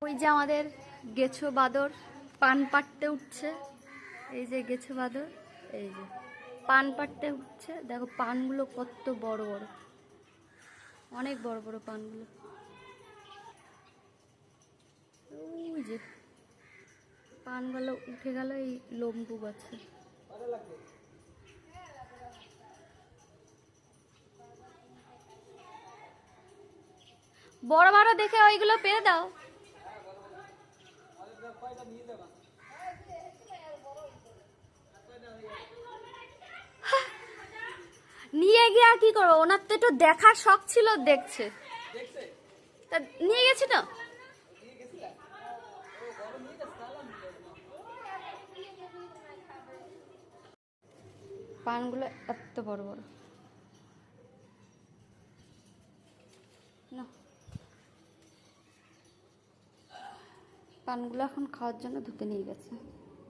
ওই যে আমাদের গেছো বাদর পান পাড়তে উঠছে। এই যে গেছো বাদর, এই যে পান পাড়তে উঠছে। দেখো পানগুলো কত বড় বড়, অনেক বড় বড় পানগুলো। ওই যে পানগুলো উঠে গেল এই লম্বু গাছে। বড় বড় দেখে ওইগুলো পেরে দাও। নিয়ে গিয়ে আর কি করবো, ওনার তো একটু দেখার শখ ছিল, দেখছে তা নিয়ে গেছি না। পানগুলো এত বড় বড় না, পানগুলো এখন খাওয়ার জন্য ধুতে নিয়ে গেছে।